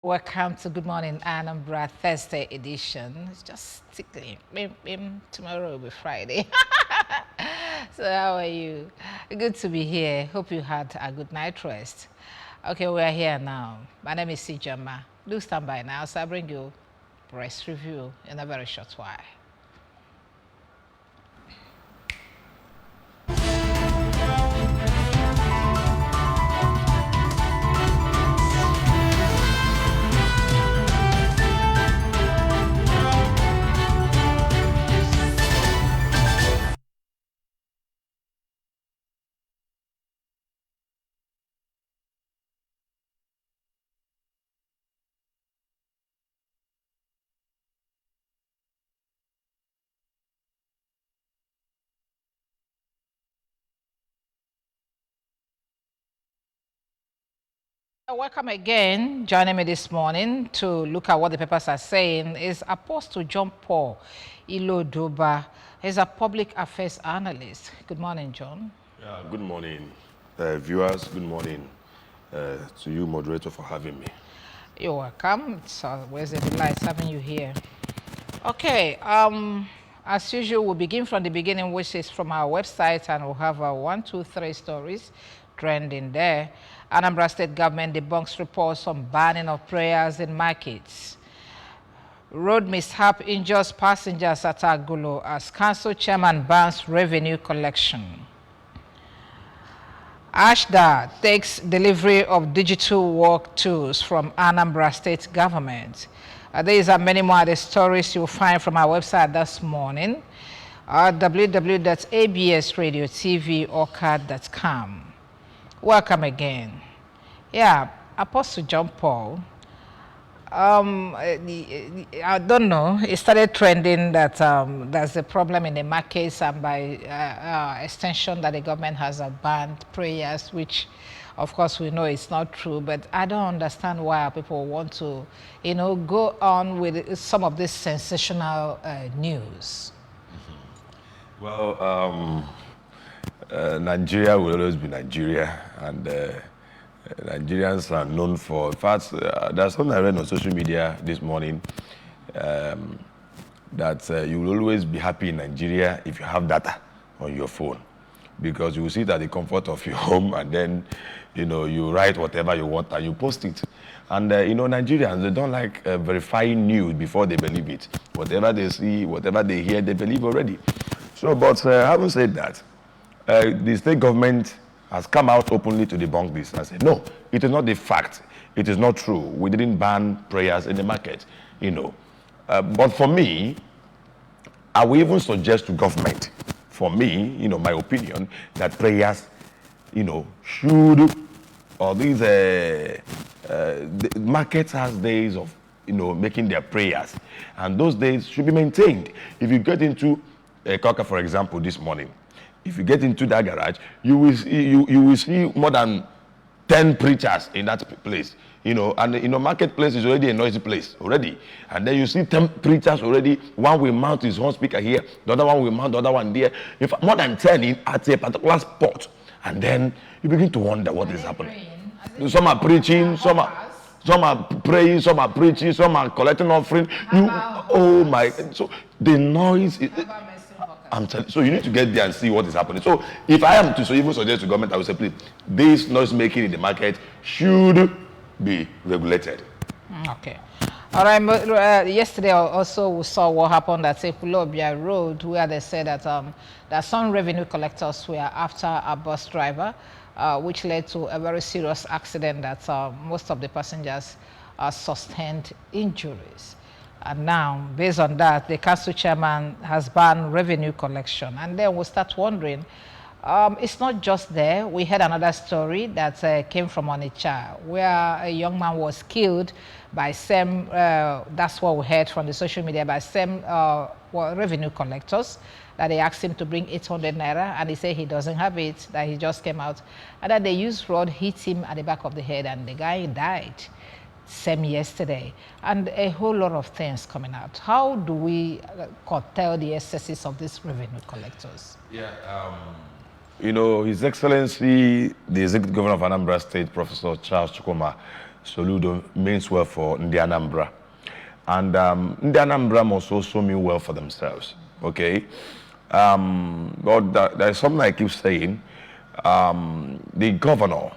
Welcome to Good Morning Anambra Thursday edition. It's just tickling. Tomorrow will be Friday. So how are you? Good to be here. Hope you had a good night rest. Okay, we are here now. My name is Sijama. Do stand by now, so I'll bring you press review in a very short while. Welcome again. Joining me this morning to look at what the papers are saying is Apostle John Paul Ilodoba. He's a public affairs analyst. Good morning, John. Good morning, viewers. Good morning to you, moderator, for having me. You're welcome. It's always a delight having you here. Okay. As usual, we'll begin from the beginning, which is from our website, and we'll have 1, 2, 3 stories trending there. Anambra State government debunks reports on banning of prayers in markets. Road mishap injures passengers at Agulo as council chairman bans revenue collection. Ashda takes delivery of digital work tools from Anambra State government. These are many more of the stories you'll find from our website this morning at www.absradiotvorcad.com. Welcome again. Yeah, Apostle John Paul. I don't know. It started trending that there's a problem in the markets, and by extension, that the government has banned prayers, which, of course, we know it's not true. But I don't understand why people want to, go on with some of this sensational news. Well, Nigeria will always be Nigeria, and Nigerians are known for. In fact, there's something I read on social media this morning that you will always be happy in Nigeria if you have data on your phone, because you will see it at the comfort of your home, and then you write whatever you want and you post it. And Nigerians, they don't like verifying news before they believe it. Whatever they see, whatever they hear, they believe already. So, but having said that, the state government has come out openly to debunk this and said, no, it is not the fact. It is not true. We didn't ban prayers in the market, But for me, I will even suggest to government, for me, my opinion, that prayers, should, or these the markets has days of, making their prayers, and those days should be maintained. If you get into a Coca, for example, this morning, if you get into that garage, you will see more than 10 preachers in that place, and marketplace is already a noisy place already, and then you see 10 preachers already. One will mount his own speaker here, the other one will mount the other one there. If more than 10 at a particular spot, and then you begin to wonder what is happening. Some are preaching, some are praying, some are preaching, some are collecting offering. Oh my! So the noise is. So you need to get there and see what is happening. So if I am to even suggest to government, I will say, please, this noise making in the market should be regulated. Okay. All right. Yesterday also we saw what happened at Ekulobia Road, where they said that that some revenue collectors were after a bus driver, which led to a very serious accident that most of the passengers sustained injuries. And now, based on that, the council chairman has banned revenue collection. And then we'll start wondering, it's not just there. We had another story that came from Onitsha, where a young man was killed by same, that's what we heard from the social media, by same revenue collectors, that they asked him to bring 800 naira, and he said he doesn't have it, that he just came out. And then they used rod, hit him at the back of the head, and the guy died. Same yesterday, and a whole lot of things coming out. How do we curtail the excesses of these revenue collectors? Yeah, His Excellency, the Executive Governor of Anambra State, Professor Charles Chukwuma, Soludo means well for Ndi Anambra. And Ndi Anambra must also mean well for themselves, okay? But there's something I keep saying. The governor,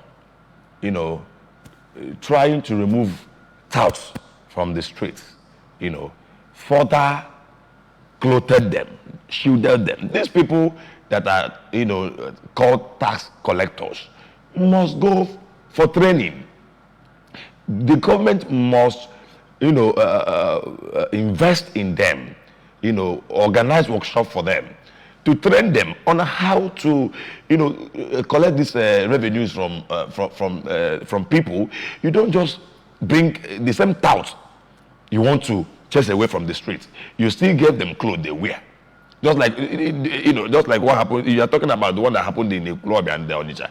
you know, trying to remove touts from the streets, you know, further clothed them, shielded them. These people that are, you know, called tax collectors must go for training. The government must, you know, invest in them, you know, organize workshop for them to train them on how to, you know, collect these revenues from people. You don't just bring the same tout you want to chase away from the streets. You still give them clothes they wear. Just like, you know, just like what happened. You are talking about the one that happened in the club and the Onitsha.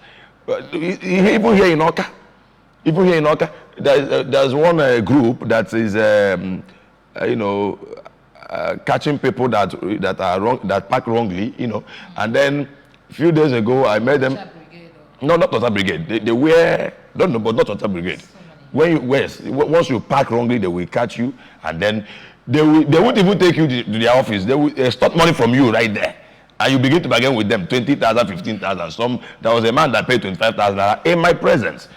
Even here in Oka, there's one group that is, you know, catching people that are wrong, that park wrongly, you know. And then a few days ago, I met them. No, not Total Brigade. They wear, don't know, but not Total Brigade. When you once you park wrongly, they will catch you, and then they won't even take you to their office. They will extort money from you right there, and you begin to bargain with them 20,000, 15,000. There was a man that paid 25,000 in my presence.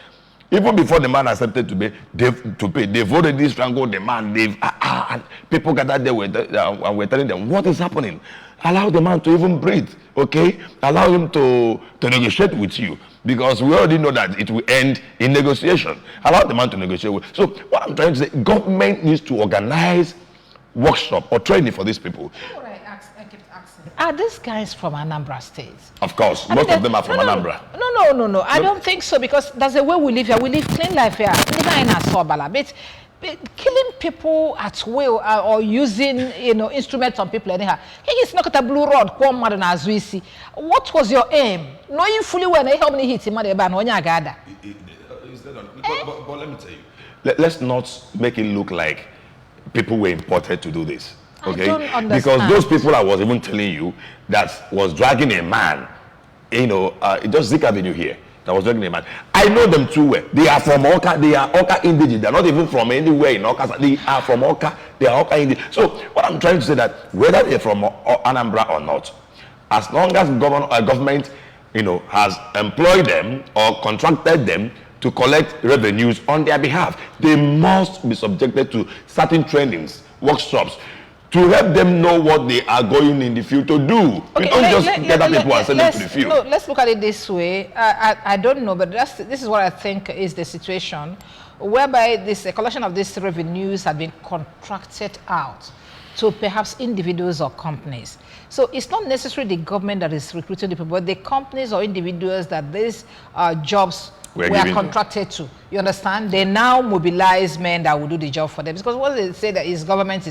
Even before the man accepted to pay, they've already strangled the man. And people gathered there and we're telling them what is happening. Allow the man to even breathe, okay? Allow him to negotiate with you, because we already know that it will end in negotiation. Allow the man to negotiate. So what I'm trying to say, government needs to organize workshop or training for these people. I keep asking, are these guys from Anambra State? Of course, most of them are from Anambra. No. I don't think so, because that's the way we live here. We live clean life here. But killing people at will or using, you know, instruments on people anyhow. It's not a blue rod. What was your aim? Knowing fully well how many hits in Mother Ban on your gather. But let me tell you, let's not make it look like people were imported to do this. Okay? I don't understand. Because those people I was even telling you that was dragging a man, you know, just Zik Avenue here, that was dragging a man. I know them too well. They are from Oka. They are Oka indigenous. They're not even from anywhere in Oka. They are from Oka. They are Oka indigenous. So what I'm trying to say that whether they're from Anambra or not, as long as government, you know, has employed them or contracted them to collect revenues on their behalf, they must be subjected to certain trainings, workshops, to help them know what they are going in the field to do. Okay, we don't just gather people and send them to the field. No, let's look at it this way. I don't know, but this is what I think is the situation, whereby a collection of these revenues have been contracted out to perhaps individuals or companies. So it's not necessarily the government that is recruiting the people, but the companies or individuals that these jobs were contracted to. You understand? They now mobilize men that will do the job for them. Because what they say that is government,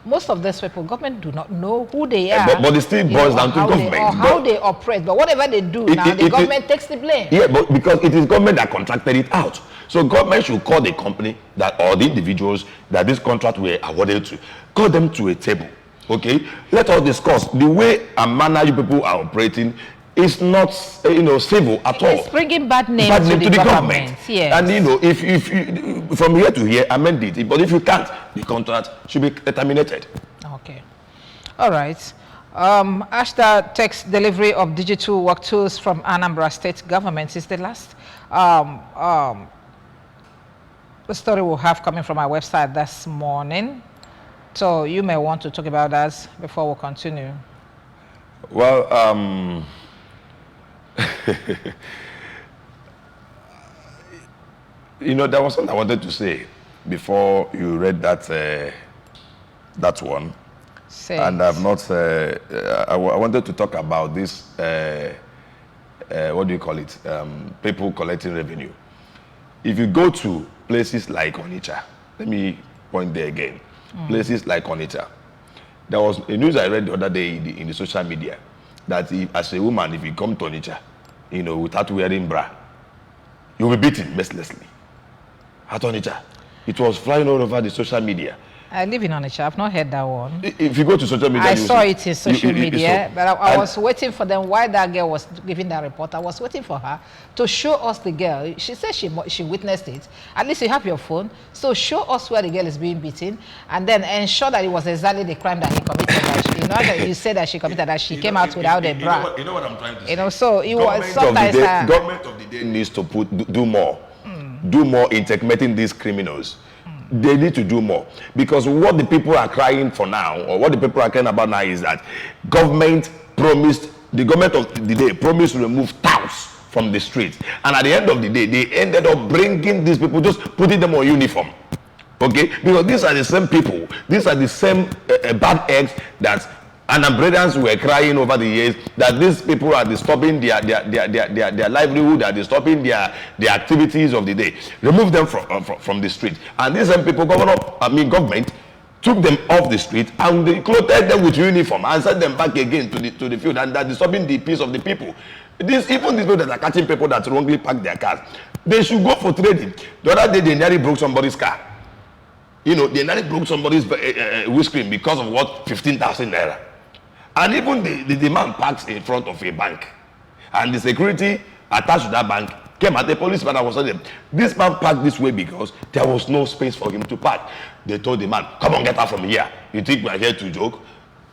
most of these people, government do not know who they are. But it still boils down to government. Or how they operate. But whatever they do now, the government takes the blame. Yeah, but because it is government that contracted it out. So government should call the company that or the individuals that this contract were awarded to, call them to a table. Okay? Let us discuss the way and manner you people are operating. It's not, you know, civil at all. It's bringing bad names to the government. Yes. And you know, if from here to here, amend it. But if you can't, the contract should be terminated. Okay. All right. Ashta takes delivery of digital work tools from Anambra State government is the last the story we'll have coming from our website this morning. So you may want to talk about that before we continue. Well, you know, there was something I wanted to say before you read that one. Say and I've not, I wanted to talk about this, what do you call it, people collecting revenue. If you go to places like Onitsha, let me point there again, places like Onitsha, there was a news I read the other day in the social media that as a woman, if you come to Onitsha, you know, without wearing bra, you'll be beaten mercilessly. At Onitsha, it was flying all over the social media. I live in Onitsha. I've not heard that one. If you go to social media, I saw it in social media, so, but I was waiting for them while that girl was giving that report. I was waiting for her to show us the girl. She said she witnessed it. At least you have your phone. So show us where the girl is being beaten and then ensure that it was exactly the crime that he committed. That you said that she committed, that she came out without a bra. You know what I'm trying to say? So it was sometimes... Government of the day needs to do more. Do more in checkmating these criminals. They need to do more, because what the people are crying for now, or what the people are crying about now, is that the government of the day promised to remove touts from the streets, and at the end of the day they ended up bringing these people, just putting them on uniform. Okay, because these are the same people, these are the same bad eggs that Anambradans were crying over the years, that these people are disturbing their livelihood, are disturbing their activities of the day. Remove them from the street. And these same people, government took them off the street and they clothed them with uniform and sent them back again to the field, and they're disturbing the peace of the people. Even these people that are catching people that wrongly park their cars, they should go for trading. The other day they nearly broke somebody's car. They nearly broke somebody's windscreen because of what? 15,000 naira. And even the man parks in front of a bank, and the security attached to that bank came at the policeman and was telling them, this man parked this way because there was no space for him to park. They told the man, come on, get out from here. You think we're here to joke?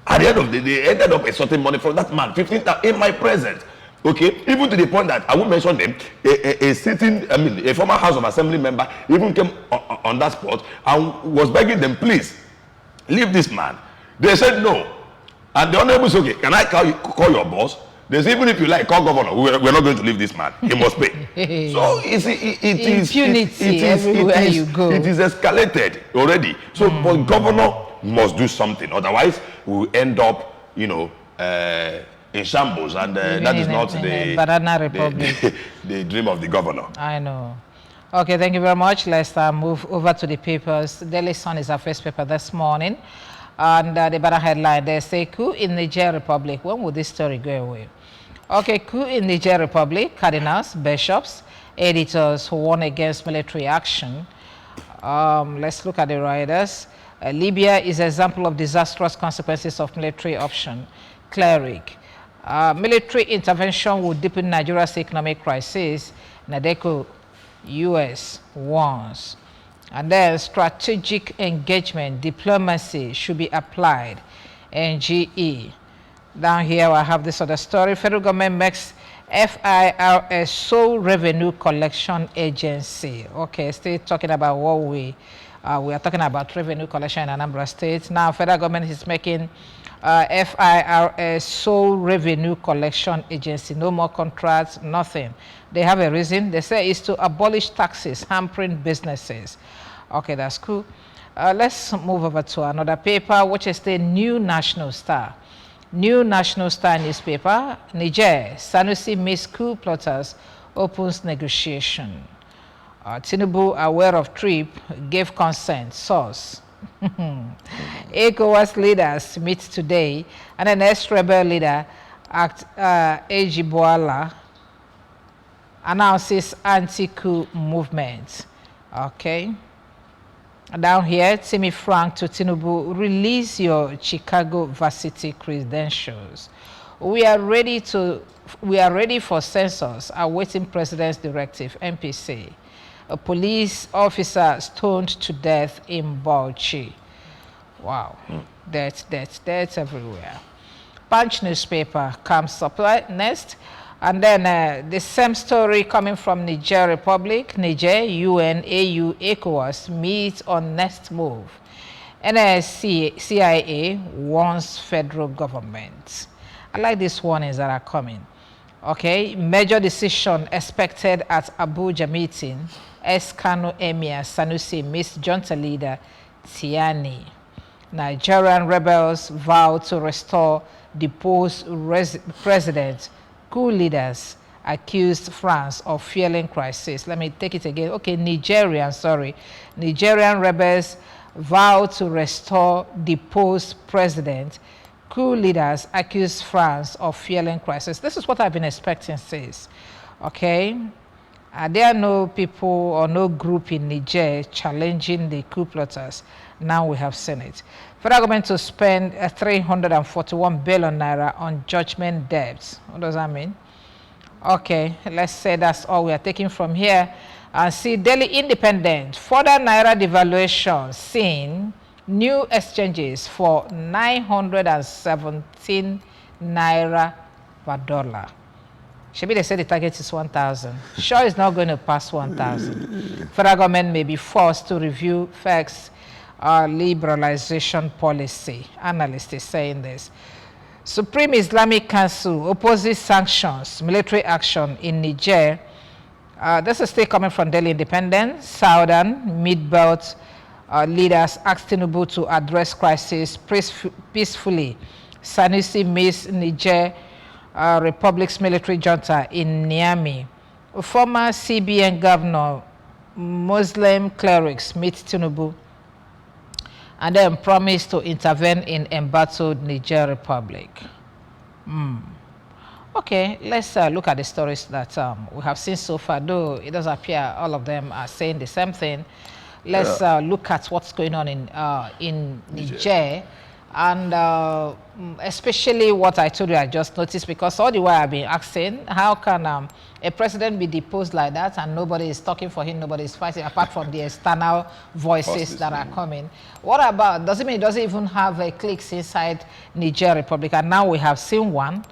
At the end of the day, they ended up extorting money from that man, 15,000 in my presence. Okay, even to the point that I won't mention them, a former House of Assembly member even came on that spot and was begging them, please leave this man. They said no. And the honorable said, okay, can I call your boss? They say, even if you like, call governor. We're not going to leave this man. He must pay. So it is impunity everywhere you go. It is escalated already. So, but governor must do something. Otherwise, we will end up, in shambles, and that is not the Banana Republic. The dream of the governor. I know. Okay, thank you very much. Let's move over to the papers. Daily Sun is our first paper this morning. And the banner headline, they say, coup in Niger Republic. When will this story go away? Okay, coup in Niger Republic, cardinals, bishops, editors who warn against military action. Let's look at the riders. Libya is an example of disastrous consequences of military option. Cleric. Military intervention will deepen Nigeria's economic crisis. Nadeko, US warns. And then strategic engagement, diplomacy should be applied. NGE. Down here I have this other story. Federal government makes FIRS sole revenue collection agency. Okay, still talking about what we are talking about, revenue collection in Anambra State. Now federal government is making FIRS sole revenue collection agency. No more contracts, nothing. They have a reason. They say it's to abolish taxes hampering businesses. Okay, that's cool. Let's move over to another paper, which is the New National Star. New National Star newspaper, Niger, Sanusi meets coup plotters, opens negotiation. Tinubu, aware of trip, gave consent. Source. ECOWAS leaders meet today, and an ex-rebel leader, Ejiboala, announces anti-coup movement. Okay. Down here, Timmy Frank to Tinubu, release your Chicago varsity credentials. We are ready for census, awaiting President's directive, MPC. A police officer stoned to death in Bauchi. Wow, death everywhere. Punch newspaper comes up next. And then the same story coming from Niger Republic. Niger, UN, AU, ECOWAS meet on next move. NSC, CIA warns federal government. I like these warnings that are coming. Okay, major decision expected at Abuja meeting. Kano Emir Sanusi meets junta leader Tiani. Nigerian rebels vow to restore deposed president. Coup leaders accused France of fueling crisis. Let me take it again. Okay, Nigerian rebels vow to restore deposed president. Coup leaders accused France of fueling crisis. This is what I've been expecting since. Okay, Are there no people or no group in Niger challenging the coup plotters? Now we have seen it. Federal government to spend 341 billion naira on judgment debts. What does that mean? Okay, let's say that's all we are taking from here. And see Daily Independent. Further naira devaluation seen new exchanges for 917 naira per dollar. Maybe they say the target is 1,000. Sure, it's not going to pass 1,000. Federal government may be forced to review FX liberalization policy. Analyst is saying this. Supreme Islamic Council opposes sanctions, military action in Niger. This is still coming from Daily Independent. Southern Mid-Belt leaders asked Tinubu to address crisis peacefully. Sanusi meets Niger Republic's military junta in Niamey. Former CBN governor, Muslim clerics meet Tinubu and then promise to intervene in embattled Niger Republic. Okay, let's look at the stories that we have seen so far, though it does appear all of them are saying the same thing. Let's look at what's going on in Niger. And especially what I told you, I just noticed, because all the while I've been asking, how can a president be deposed like that and nobody is talking for him, nobody is fighting, apart from the external voices that are coming? What about, does it mean it doesn't even have cliques inside Niger Republic? And now we have seen one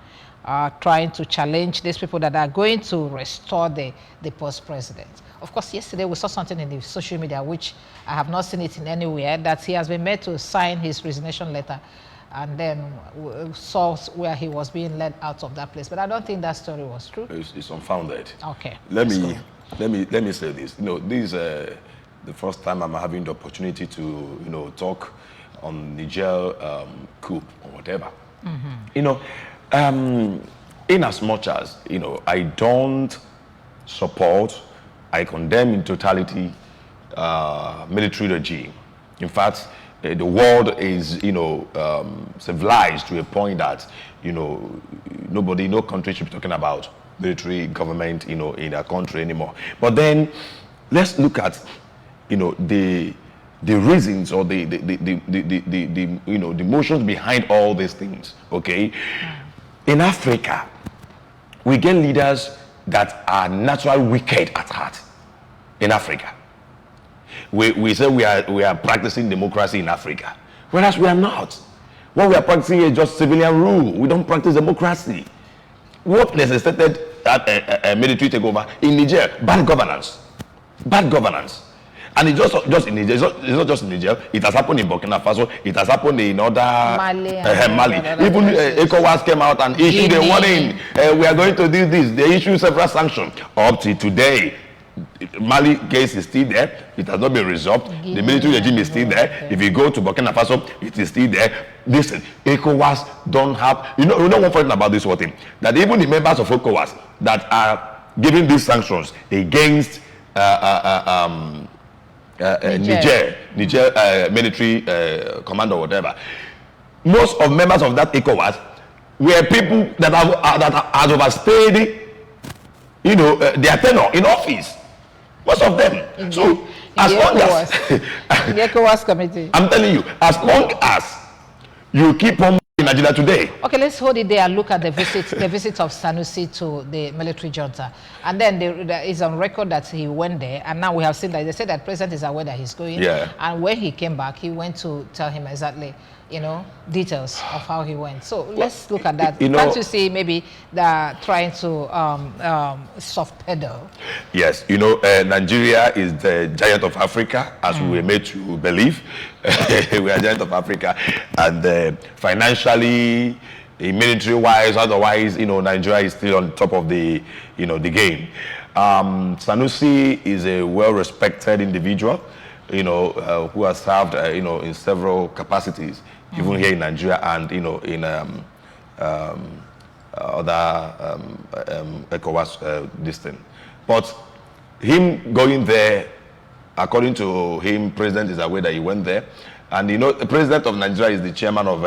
trying to challenge these people that are going to restore the post-president. Of course, yesterday we saw something in the social media, which I have not seen it in anywhere, that he has been made to sign his resignation letter, and then saw where he was being led out of that place. But I don't think that story was true. It's unfounded. Okay. Let me say this. You know, this is the first time I'm having the opportunity to talk on Niger coup or whatever. You know, in as much as I don't support, I condemn in totality military regime. In fact, the world is, civilized to a point that, no country should be talking about military government, in their country anymore. But then, let's look at, the reasons or the motions behind all these things. Okay, in Africa, we get leaders that are naturally wicked at heart. In Africa, we say we are practicing democracy in Africa, whereas we are not. What we are practicing is just civilian rule. We don't practice democracy. What necessitated a military takeover in Niger? Bad governance. Bad governance. And it's just in Niger. It's not just in Niger. It has happened in Burkina Faso. It has happened in other Mali. Even ECOWAS came out and issued a warning. We are going to do this. They issued several sanctions. Up to today, Mali case is still there. It has not been resolved. The military regime is still there. Okay. If you go to Burkina Faso, it is still there. Listen, ECOWAS don't have. You know one funny thing about this whole thing, that even the members of ECOWAS that are giving these sanctions against Niger military command or whatever, most of members of that ECOWAS were people that have overstayed, their tenure in office. Most of them. So as long as the ECOWAS committee, I'm telling you, as long as you keep on in Nigeria today. Okay, let's hold it there and look at the visit of Sanusi to the military junta. And then there is on record that he went there, and now we have seen that they said that president is aware that he's going. Yeah. And when he came back, he went to tell him exactly, details of how he went. So let's look at that. Can't you see maybe they're trying to soft pedal? Yes, Nigeria is the giant of Africa, as we were made to believe. We are giant of Africa, and financially, military-wise, otherwise, Nigeria is still on top of the, the game. Sanusi is a well-respected individual, who has served, in several capacities, even here in Nigeria and, in other ECOWAS this. But him going there, according to him, president is aware that he went there. And, the president of Nigeria is the chairman of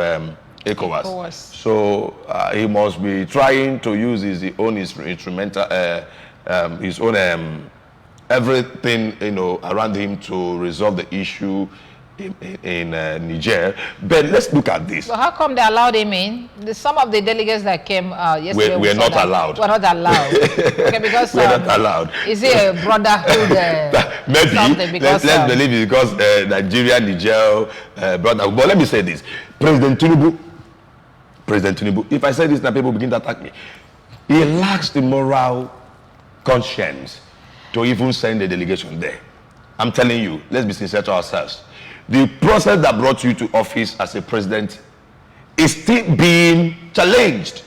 ECOWAS. So he must be trying to use his own instrumental his own everything, you know, around him to resolve the issue in Niger. But let's look at this. But how come they allowed him in? Some of the delegates that came yesterday We're not allowed. We're not allowed. Okay, because we're not allowed. Is it a brotherhood? Maybe. Let's believe it because Nigeria, Niger, brother. But let me say this: President Tinubu. If I say this, now people begin to attack me. He lacks the moral conscience to even send a delegation there. I'm telling you, let's be sincere to ourselves. The process that brought you to office as a president is still being challenged.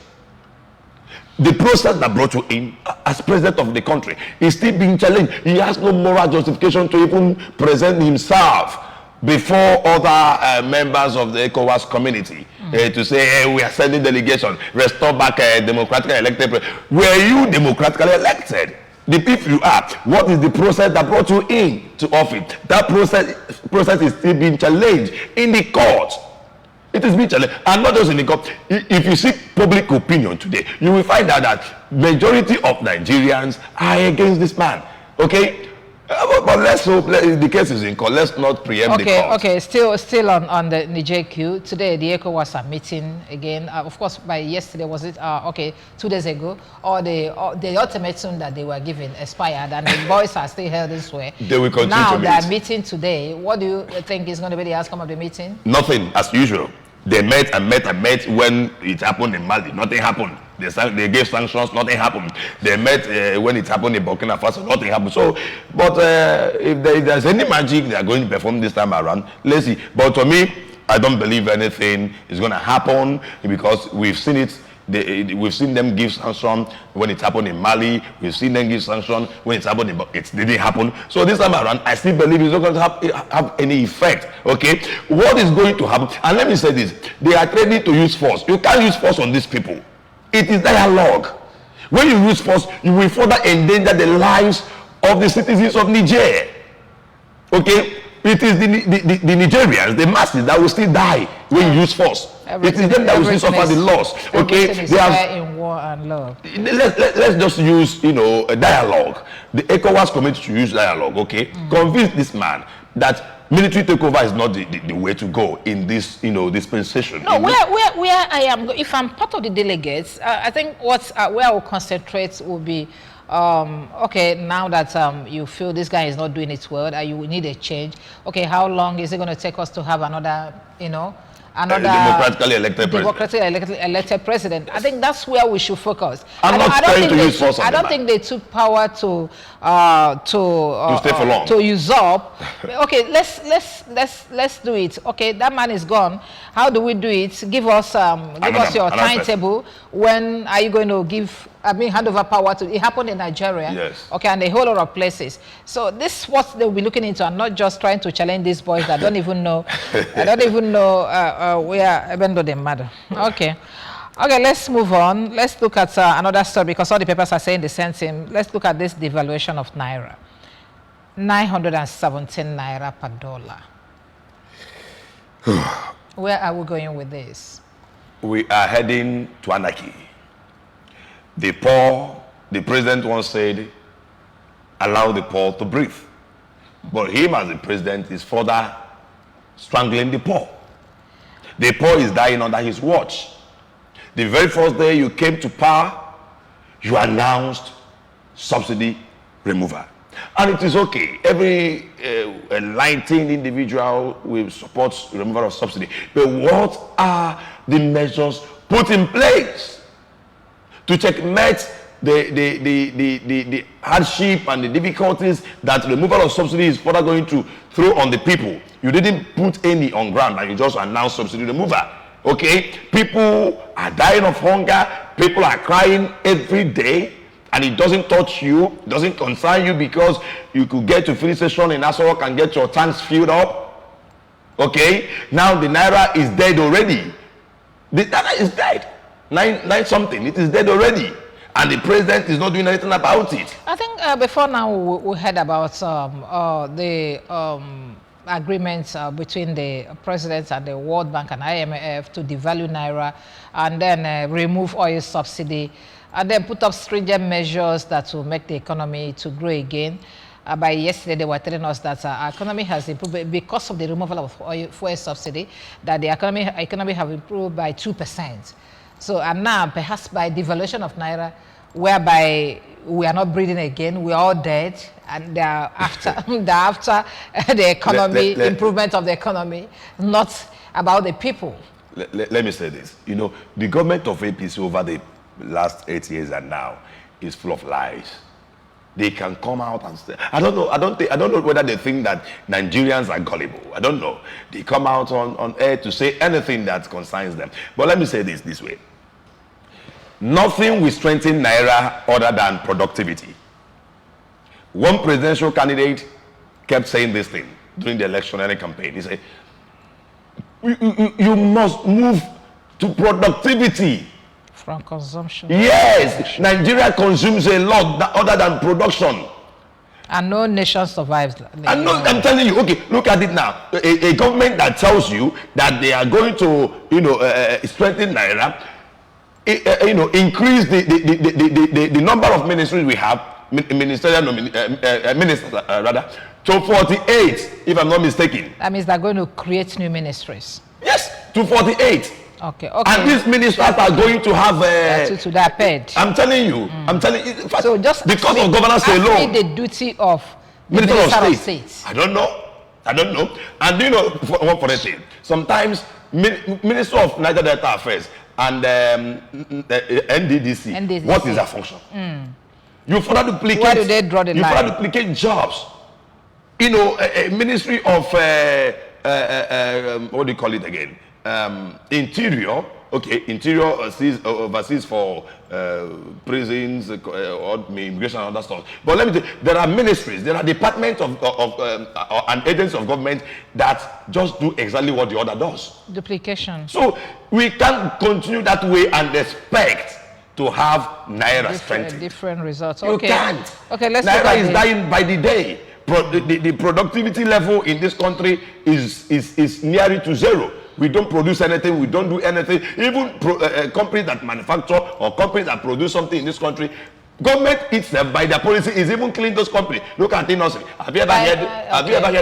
The process that brought you in as president of the country is still being challenged. He has no moral justification to even present himself before other members of the ECOWAS community to say, hey, we are sending delegation, restore back democratically elected president. Were you democratically elected? The people you are, what is the process that brought you in to office? That process is still being challenged in the court. It is being challenged, and not just in the court. If you see public opinion today, you will find out that majority of Nigerians are against this man. Okay? But let's hope the case is in court. Let's not preempt the court. Okay. Still on the Niger queue. Today, the ECOWAS are meeting again. Of course, by yesterday, was it 2 days ago? Or the ultimatum that they were given expired, and the boys are still held this way. They will continue now to meet. They are meeting today. What do you think is going to be the outcome of the meeting? Nothing, as usual. They met when it happened in Mali. Nothing happened. They gave sanctions. Nothing happened. They met when it happened in Burkina Faso. Nothing happened. So, but if there's any magic they are going to perform this time around, let's see. But to me, I don't believe anything is going to happen because we've seen it. We've seen them give sanction when it happened in Mali. We've seen them give sanction when it's happened in, it didn't happen. So this time around, I still believe it's not going to have any effect. Okay, what is going to happen? And let me say this: they are ready to use force. You can't use force on these people. It is dialogue. When you use force, you will further endanger the lives of the citizens of Niger. Okay. It is the Nigerians, the masses, that will still die when you use force. It is them that will still suffer the loss. Okay, they are in war and love. Let's just use, a dialogue. The ECOWAS committee should use dialogue. Okay, convince this man that military takeover is not the way to go in this, dispensation. No, where I am, if I'm part of the delegates, I think where I will concentrate will be. Okay, now that you feel this guy is not doing it well, that you need a change. Okay, how long is it going to take us to have another, democratically elected president? I think that's where we should focus. I'm not trying to use force on I don't think they took power to stay for long, to usurp. Okay, let's do it. Okay, that man is gone. How do we do it? Give us your timetable. When are you going to hand over power to? It happened in Nigeria. Yes. Okay, and a whole lot of places. So this is what they'll be looking into, and not just trying to challenge these boys that don't even know. Where, even though they matter. Okay. Okay, let's move on. Let's look at another story because all the papers are saying the same thing. Let's look at this devaluation of Naira. 917 Naira per dollar. Where are we going with this? We are heading to anarchy. The poor, the president once said, allow the poor to breathe. But him as the president is further strangling the poor. The poor is dying under his watch. The very first day you came to power, you announced subsidy removal. And it is okay. Every enlightened individual will support removal of subsidy. But what are the measures put in place to checkmate the hardship and the difficulties that removal of subsidy is further going to throw on the people? You didn't put any on ground and you just announced subsidy removal. Okay, people are dying of hunger, people are crying every day, and it doesn't touch you, doesn't concern you because you could get to filling station in Aso Rock and get your tanks filled up. Okay, now the Naira is dead already. The Naira is dead. Nine something, it is dead already. And the president is not doing anything about it. I think before now we heard about the agreements between the president and the World Bank and IMF to devalue Naira and then remove oil subsidy. and then put up stringent measures that will make the economy to grow again. By yesterday, they were telling us that our economy has improved because of the removal of fuel subsidy, that the economy have improved by 2%. So, and now perhaps by devaluation of Naira, whereby we are not breathing again, we are all dead, and they are after, the economy, improvement of the economy, not about the people. Let me say this. You know, the government of APC over the last 8 years and now is full of lies. They can come out and say, I don't know whether they think that Nigerians are gullible. I don't know. They come out on air to say anything that concerns them. But let me say this way. Nothing will strengthen Naira other than productivity. One presidential candidate kept saying this thing during the electionary campaign. He said, you must move to productivity. From consumption. Yes, Nigeria consumes a lot other than production. And no nation survives. And no, I'm telling you, okay, look at it now. A government that tells you that they are going to, strengthen Naira, increase the number of ministries we have, ministerial ministers rather, to 48, if I'm not mistaken. That means they're going to create new ministries. Yes, to 48. Okay. And these ministers are going to have to that paid. I'm telling you. I'm telling you. In fact, so just because of governance alone, the duty of the Minister of State. State. I don't know. And for the thing, sometimes Minister of Niger Delta Affairs and NDDC, what is their function? You further duplicate. Where do they draw the line? You further duplicate jobs. A ministry of what do you call it again? Interior, okay, interior overseas for prisons, immigration and other stuff. But let me tell you, there are ministries, there are departments and agents of government that just do exactly what the other does. Duplication. So we can't continue that way and expect to have Naira strength. Different results. You can't. Okay, let's Naira is dying by the day. The productivity level in this country is nearly to zero. We don't produce anything. We don't do anything. Even companies that manufacture or companies that produce something in this country, government itself, by their policy, is even killing those companies. Look at industry. Have you ever heard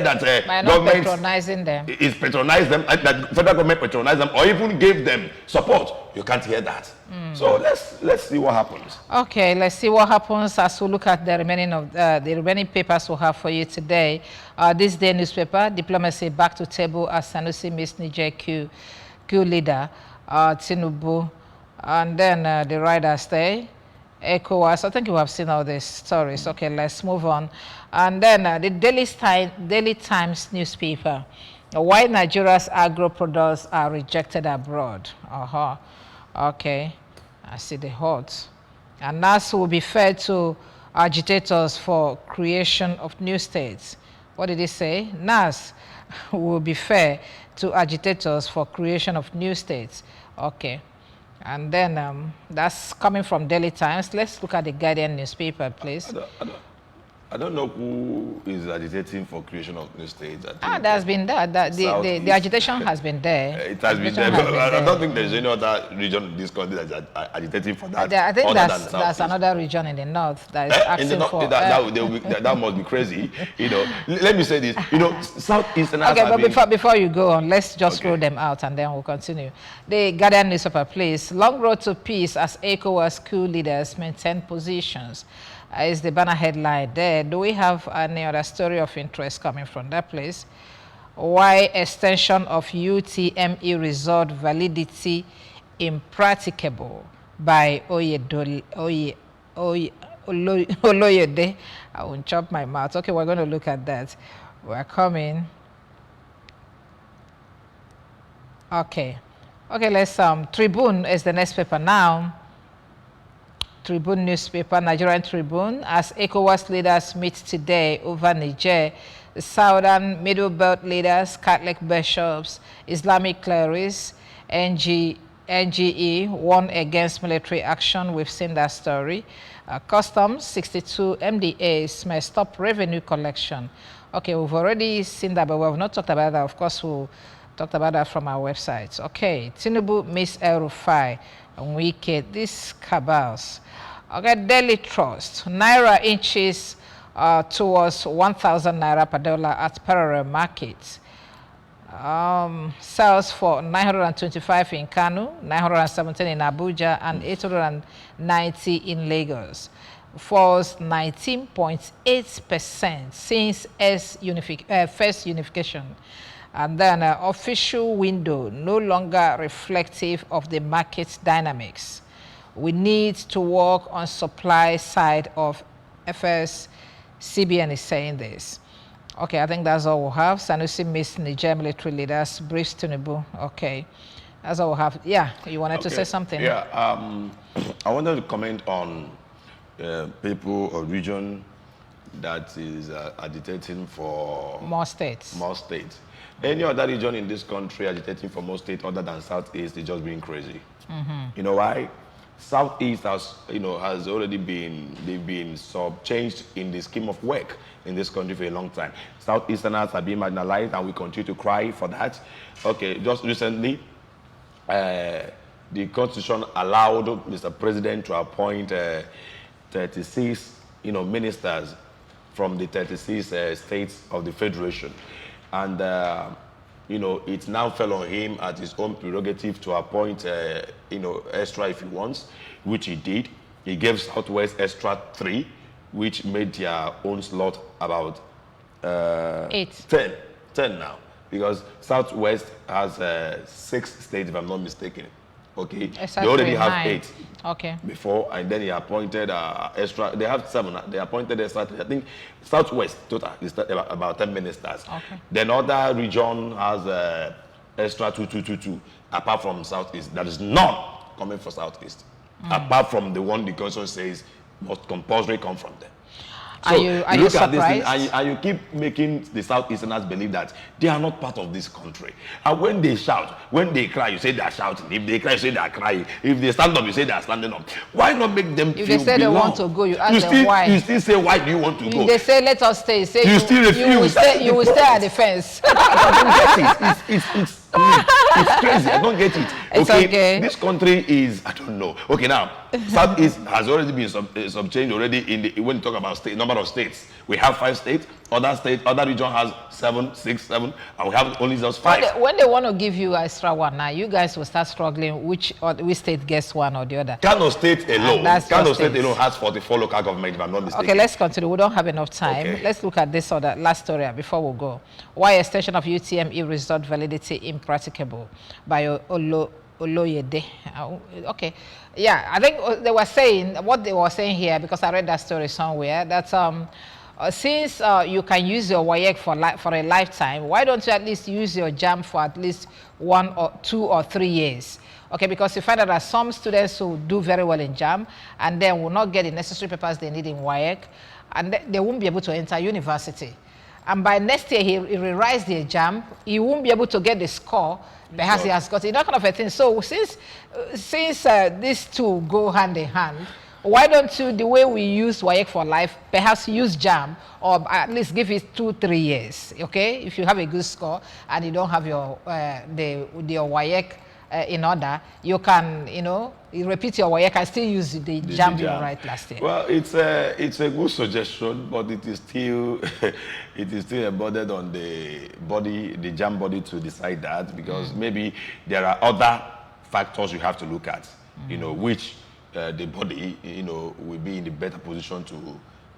that government patronizing them? Is patronize them? That federal government patronize them, or even gave them support? You can't hear that. So let's see what happens. Okay, let's see what happens as we look at the remaining papers we have for you today. This day newspaper, diplomacy back to table as Sanusi meets Niger coup leader Tinubu, and then the riders stay. ECOWAS, I think you have seen all these stories. Okay, let's move on. And then the Daily Times newspaper, why Nigeria's agro products are rejected abroad. Okay, I see the hot. And NAS will be fair to agitators for creation of new states. What did he say? NAS will be fair to agitators for creation of new states. Okay. And then that's coming from Daily Times. Let's look at the Guardian newspaper, please. I don't know who is agitating for creation of new states. There's been that. The agitation has been there. It has been there. I don't think there's any other region in this country that's agitating for that. I think that's another region in the north that is asking for. That must be crazy. Let me say this. Southeastern. Okay, but before you go on, let's just roll them out and then we'll continue. The Guardian newspaper, please. Long road to peace as ECOWAS coup leaders maintain positions. Is the banner headline there. Do we have any other story of interest coming from that place? Why extension of UTME result validity impracticable by Oloyede? I won't chop my mouth. Okay, we're going to look at that. We're coming. Okay, let's Tribune is the next paper now. Tribune newspaper, Nigerian Tribune, as ECOWAS leaders meet today over Niger. The Southern Middle Belt leaders, Catholic bishops, Islamic clerics, NGE warn against military action. We've seen that story. Customs, 62 MDAs may stop revenue collection. Okay, we've already seen that, but we have not talked about that. Of course, we'll Talked about that from our website. Okay, Tinubu, Miss El Rufai, and Wike, these cabals. Okay, Daily Trust, Naira inches towards 1,000 Naira per dollar at parallel markets. Sells for 925 in Kanu, 917 in Abuja, and 890 in Lagos. Falls 19.8% since first unification. And then official window no longer reflective of the market dynamics. We need to work on supply side of FS. CBN is saying this. Okay, I think that's all we'll have. Sanusi Miss Niger military leaders briefs Tinubu. Okay, that's all we'll have. Yeah, you wanted to say something? Yeah, I wanted to comment on people or region that is agitating for more states. More states. Any other region in this country agitating for more states other than Southeast is just being crazy. You know why? Southeast has already been changed in the scheme of work in this country for a long time. Southeasterners are being marginalized, and we continue to cry for that. Okay, just recently, the Constitution allowed Mr. President to appoint 36, ministers from the 36 states of the Federation. And, it now fell on him at his own prerogative to appoint, extra if he wants, which he did. He gave Southwest extra 3, which made their own slot about 8. 10 now. Because Southwest has 6 states, if I'm not mistaken. Okay, exactly. They already have 9. 8. Okay. Before, and then he appointed extra. They have 7. They appointed extra. I think Southwest total is about 10 ministers. Okay. Then other region has extra 2. Apart from Southeast, there is none coming for Southeast. Apart from the one the Constitution says must compulsory come from them. So are you surprised? And you keep making the Southeasterners believe that they are not part of this country. And when they shout, when they cry, you say they are shouting. If they cry, you say they are crying. If they stand up, you say they are standing up. Why not make them feel If they say belong? they want to go, you ask them why. You still say, why do you want to go? If they say, let us stay, say you still refuse. You will stay at the fence. I don't get it. It's crazy. I don't get it. It's okay. This country is, I don't know. Okay, now, Southeast has already been subchanged already when you talk about number of states. We have 5 states. Other region has 7, 6, 7, and we have only just 5. When they want to give you extra one, now you guys will start struggling which state gets one or the other. Kano State alone. Kano State alone has 44 local government, if I'm not mistaken. Okay, let's continue. We don't have enough time. Okay. Let's look at this other last story before we go. Why extension of UTME result validity impracticable by Oloyede. Okay, yeah, I think they were saying what they were saying here, because I read that story somewhere, that since you can use your WAEC for a lifetime, why don't you at least use your JAM for at least 1 or 2 or 3 years? Okay, because you find out that some students who do very well in JAM and then will not get the necessary papers they need in WAEC, and they won't be able to enter university. And by next year, he rewrites the exam, he won't be able to get the score, perhaps he has got it, that kind of a thing. So since these two go hand in hand, why don't you, the way we use WAEC for life, perhaps use JAM, or at least give it 2-3 years, okay? If you have a good score and you don't have your WAEC in order, you can, you repeat your WAEC and still use the JAM you write last year. Well, it's a good suggestion, but it is still embedded on the JAM body to decide that, because maybe there are other factors you have to look at, which the body, will be in the better position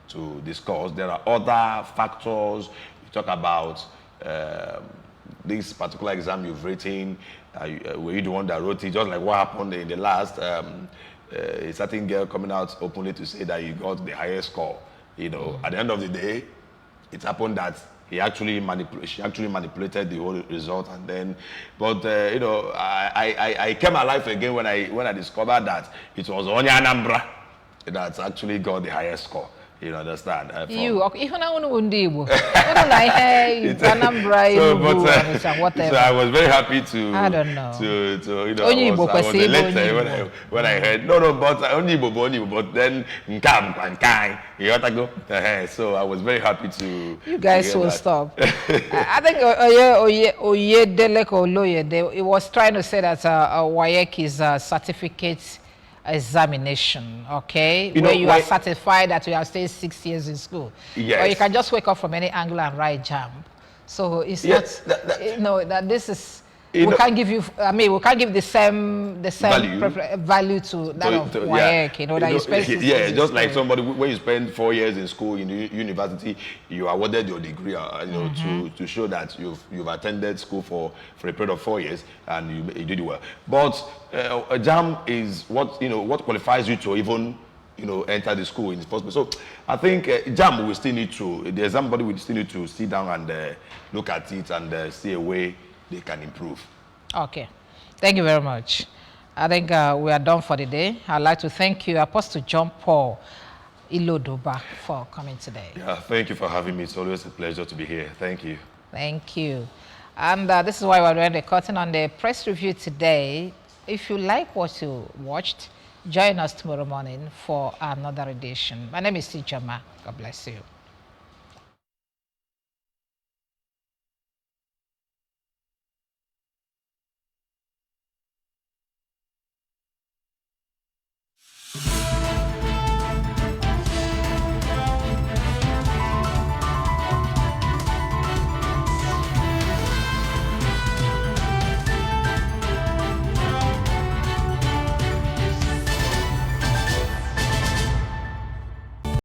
to discuss. There are other factors. You talk about this particular exam you've written. Were you the one that wrote it? Just like what happened in the last, a certain girl coming out openly to say that you got the highest score. At the end of the day, it happened that she actually manipulated the whole result, and then, but I came alive again when I discovered that it was only Anambra that actually got the highest score. You understand? You, okay, even I want to Igbo. Anambra, whatever. So I was very happy to. I don't know. To you know, I was elated when I heard no, but only Igbo, but then Nkam and Kai, you got to go. So I was very happy to. You guys will stop. I think it was trying to say that WAEC is a certificate examination, okay, where you are certified that you have stayed 6 years in school. Yes. Or you can just wake up from any angle and write JAMB. So it's not, that this is, we can't give you, I mean, we can't give the same value to that of WAEC, that you spend 6 years just like somebody, when you spend 4 years in school, in the university, you awarded your degree, to show that you've attended school for a period of 4 years and you did well. But a JAMB is what qualifies you to even enter the school in the first place. So I think JAMB will still need to, there's somebody will still need to sit down and look at it and see a way they can improve. Okay. Thank you very much. I think we are done for the day. I'd like to thank you, Apostle John Paul Ilodoba, for coming today. Yeah, thank you for having me. It's always a pleasure to be here. Thank you. Thank you. And this is why we're doing the curtain on the press review today. If you like what you watched, join us tomorrow morning for another edition. My name is Tijama. God bless you.